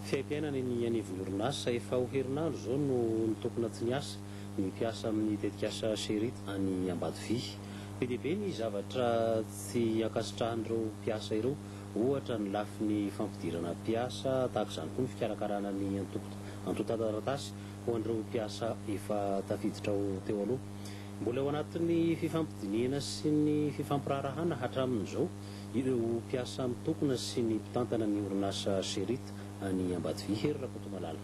Fiaim-piainana ny anivon'ny orinasa efa ho herinandro zao no nitokona tsy ny asa ny mpiasa amin'ny tetikasa Serit any Ambatovi. Be dia be ny zavatra tsy ankasitrahan'ireo mpiasa ireo, ohatra ny lafiny fampidirana mpiasa, tahaka izany koa ny fikarakarana ny antontan-taratasy ho an'ireo mpiasa efa tafiditra teo aloha. Mbola ao anatin'ny fifampidiniana sy ny fifampirarahana hatramin'izao ireo mpiasa mitokona sy ny mpitantana ny orinasa Serit any Ambatovi. Hery Rakotomalala.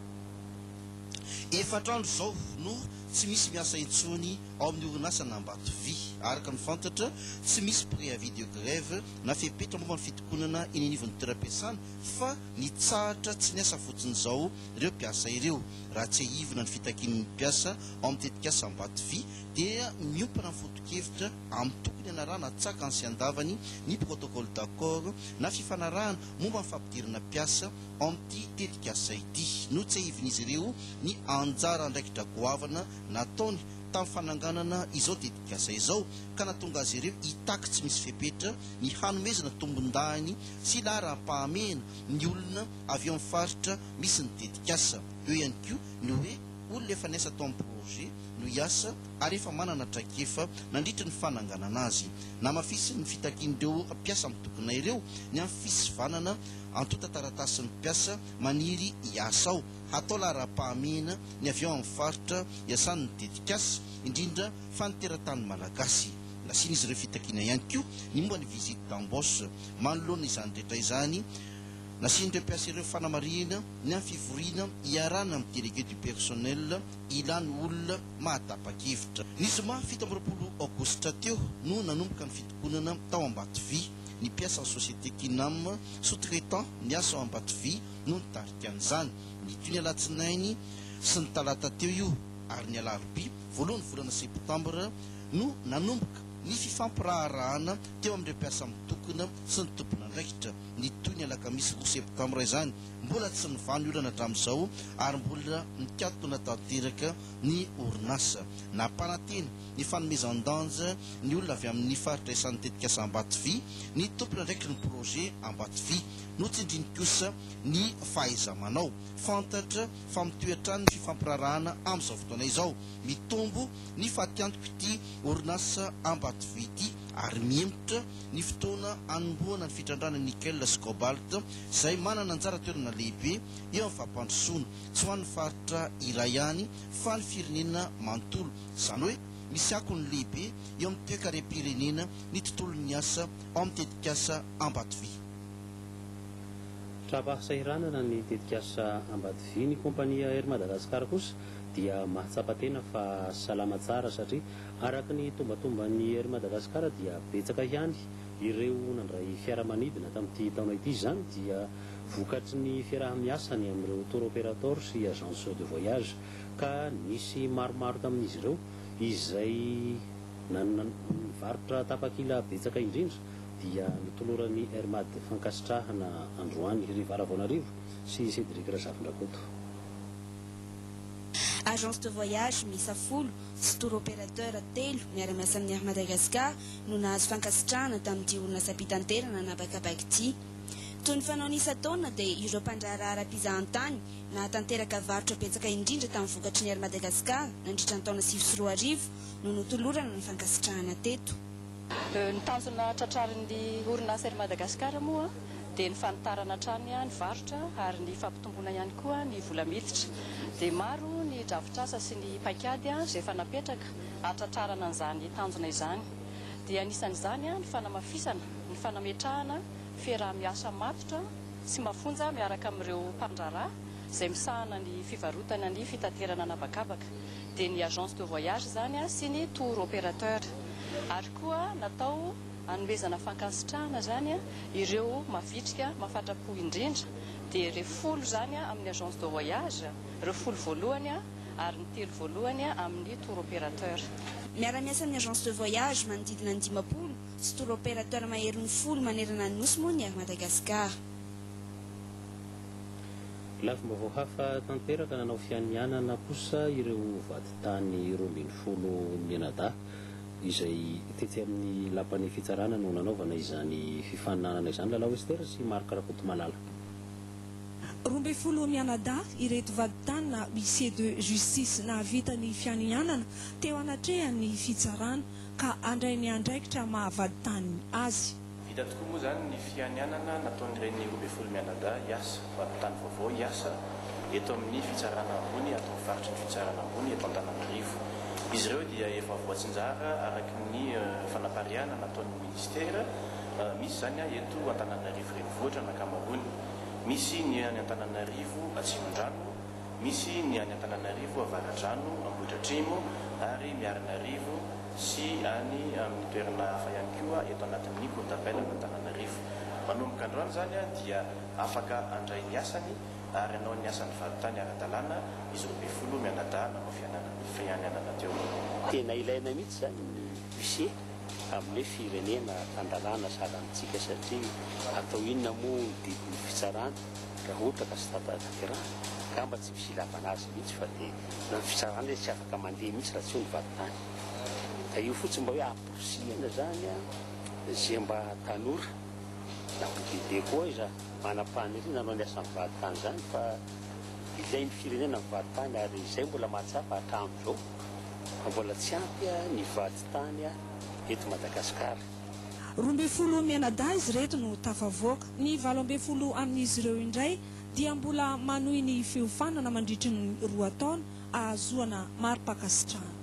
Efatrandro zao no tsy misy miasa intsony ao amin'ny orinasa n'Ambatovi, araka ny fantatra tsy misy préavis de grève na fepetra momba ny fitokonana eny anivon'ny toeram-piasana, fa nitsahatra tsy niasa fotsiny zao ireo mpiasa ireo. Raha tsy ahivona ny fitakin'ny mpiasa ao amin'ny tetikasa Ambatovi dia miompana ny foto-kevitra amin'ny tokony anarana tsaka ny sy andavany ny protocole d'accord na fifanarahana momba ny fampidirana mpiasa ao amin'ity tetikasa ity. No tsy ahivon'izy ireo ny anjara ndraikitra goavana nataony tamin'ny fananganana izao tetikasa izao, ka natonga azy ireo hitaky tsy misy fepetra ny hanomezana tombon-dahiny sy laharam-pahamena ny olona avy ao amin'ny faritra misy ny tetikasa. Eo ihany koa ny hoe olona efa niasa tao amin'ny projet no hiasa ary efa manana traikefa nandritra ny fananganana azy. Namafisy ny fitakian'ireo mpiasa mitokona ireo ny amin'ny fisivanana antontan-taratasy ny mpiasa maniry hiasa ao, hatao laharam-pahamena ny avy ao amin'ny faritra iasan'ny tetikasa, indrindra faniteratany malagasy. Nasian'izy ireo fitakiana ihany koa ny momba ny visite d'embauche. Manoloana izany rehetra izany, nasian'ireo mpiasa ireo fanamarihana ny amin'ny fivoriana hiarana amin'ny délégué du personnel ilany olona mahatapa-kevitra. Ny zoma 17 aogositra teo no nanomboka ny fitokonana tao Ambatovi. Ny mpiasa ny société Kinam sous-traitant ny asa ao Ambatovi no nitarika an'izany. Ny toy ny alatsinainy sy ny talata teo io ary ny alarobia voalohany volana septambra no nanomboka ny fifampiraharahana teo amin'ireo mpiasa mitokona sy ny tompona andraikitra. Ny toy ny alakamisy 2 septambra izany mbola tsy nivany olana hatramin'izao ary mbola mikatona tanteraka ny orinasa. Nampanantena ny fanomezan-danja ny olona avy amin'ny faritra isan'ny tetikasa Ambatovi, ny tompona andraikitra ny projet Ambatovi no tsindriny kosa ny fahaiza-manao. Fantatra fa mitoetra ny fifampirarahana amin'izao fotoana izao, mitombo ny fatiantoko ity orinasa Ambatovi ity ary miemotra ny fotoana anomboana ny fitrandrana nickel sy cobalt izay manana anjara toerana lehibe eo amin'ny fampandrosoana tsy ho an'ny faritra iray ihany fa ny firenena manontolo. Izany hoe misy akony lehibe eo amin'ny toe-karem-pirenena ny tontolon'ny asa ao amin'ny tetikasa Ambatovi. Trapahasairanana ny tetikasa Ambatovi. Ny kompania Air Madagasikara kosa dia mahatsapa-tena fa salama tsara satria araka ny tombatomban'ny Air Madagasikara dia betsaka ihany ireo nandray fiaramanidina tamin'ity taona ity. Izany dia vokatry ny fiarah-miasany amin'ireo tour opérateur sy agence de voyage, ka nisy maromaro tamin'izy ireo izay nivarotra tapakila betsaka indrindra dia nitoloran'ny Airmad fankasitrahana Androany Rivaravoanarivo sy Cédric Razavindrakoto. Agence de voyage misa folo sy tour opérateur telo miara-miasa amin'ny Air Madagascar no nahazo fankasitrahana tamin'ity orinasa ampitanterana napakapaka ity. Toy ny fanao isa-taona dia ireo mpandraharaha ara-pizahantany nahatanteraka varotra betsaka indrindra tamin'ny vokatry ny Air Madagascar nandritra ny taona 2010 no notolorana ny fankasitrahana teto. Ny tanjona tratrarin'ny orinasa Air Madagascar moa dia ny fanitarana trany ny varotra ary ny fampitombona ihany koa ny vola miditra. Dia maro ny drafitrasa sy ny paikady izay efa napetraka hatratrarana an'izany tanjona izany. Dia anisan'izany ny fanamafisana, ny fanametrahana fiarah-miasa matotra sy mafonja miaraka amin'ireo mpandraharaha izay misahana ny fivarotana ny fitaterana anabakabaka. Dia ny agence de voyage zany sy ny tour opérateur. Ary koa natao hanomezana fankasitrahana zany ireo mavitrika mahafatrapo indrindra. Dia ireo folo zany amin'ny agence de voyage, ireo folo voalohany ary ny telo voalohany amin'ny tour opérateur. Miara-miasa amin'ny agence de voyage manodidina ny 50 sy tour opérateur mahery ny folo manerana ny nosy moa ny Air Madagascar. Lafim-baovao hafa tanteraka nanao fianianana kosa ireo vadin-tany 20 ny Canada izay tetsy amin'ny lapan'ny fitsarana no nanaovana izany fifaninanana izany. Lalao Ester sy Marc Rakotomalala. 12 mianada ireto vaditany na huissier de justice nahavita ny fianianana teo anatrehan'ny fitsarana ka andray ny andraikitra mahavaditany azy. Vita tokoa moa zany ny fianianana nataon'ireny 12 mianada hiasa vaditany vaovao hiasa eto amin'ny fitsarana ambony atao faritry ny fitsarana ambony eto Antananarivo. Izy ireo dia efa voatsinjara araky ny fanapariana nataon'ny ministera. Misy zany eto Antananarivo renivohitra n'ankamaroany. Misy ny any Antananarivo Atsimondrano, misy ny any Antananarivo Avaradrano, Ambohidratrimo ary Miarinarivo sy any amin'ny toerana hafa ihany koa eto anatin'ny cour d'appel Antananarivo. Manomboka androany zany dia afaka andray ny asany ary anao ny asan'ny vaditany ara-dalàna izy 12 mianada nanao fianianana teo. Tena ilaina mihitsy zany ny huissier amin'ny firenena tandalàna salantsika satria atao inona moa didiny fitsarana raha ohatra ka sy tataterana ka mba tsy misy ilavana azy mihitsy fa dia na ny fitsarana tsy afaka mandeha mihitsy raha tsy ho ny vaditany. Da io fotsiny mba hoe aporosiana zany zay mba tanora na bebe koa iza manam-panery nanao ny asan'ny vaditany zany fa ilay ny firenena ny vaditany ary izay mbola mahatsapa hatramin'izao mbola tsy ampy ny vaditany eto Madagasikara. 12 mianada izy reto no tafavoaka. Ny 12 amin'izy ireo indray dia mbola manohy ny fiofanana mandritry ny 2 taona ahazoana mari-pakasitrahana.